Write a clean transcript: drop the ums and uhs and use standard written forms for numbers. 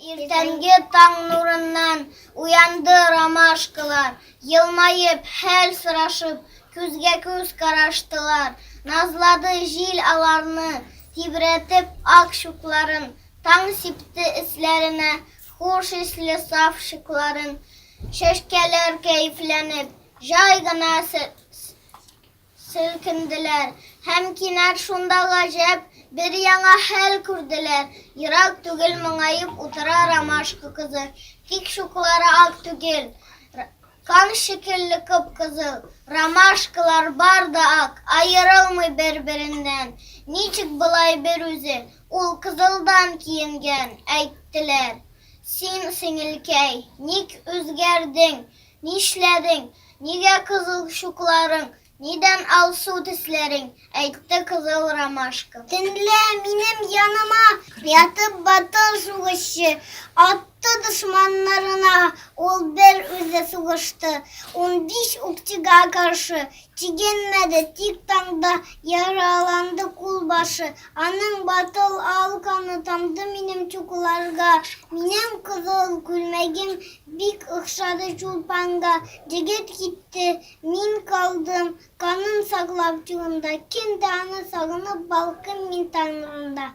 Иртәнге таң нурыннан уянды ромашкалар, елмайып, хәл сорашып, күзгә күз караштылар. Назлады җил аларны, тибрәтеп ак чукларын, таң сипте эсләренә хуш исле саф шыкларын. Чәчкәләр кәефләнеп, җай гына селкенделәр, һәм кинәт шунда гаҗәп бер яңа хәл күрделәр. Ерак түгел моңаеп утыра ромашка кызы, тик чуклары ак түгел, кан шикелле кып-кызыл. Ромашкалар бар да ак, аерылмый бер-береннән. Ничек болай бер үзе, ул кызылдан киенгән, әйттеләр. Син, сеңелкәй, ник үзгәрдең, нишләдең, нигә кызыл чукларың, нидән алсу төсләрең, әйтте кызыл ромашка. Төнлә минем яныма ятып батыр сугышчы, атты дошманнарына, ул бер үзе сугышты. 15 укчыга каршы тигенмәде, тик таңда яраланды кулбашы. Аның батыл алканы тамды минем чукларга, минем кызыл күлмәгем бик охшады чулпанга. Җегет китте, мин калдым, канын саклап җылында, кем дә аны сагынып балкым мин таң нурында.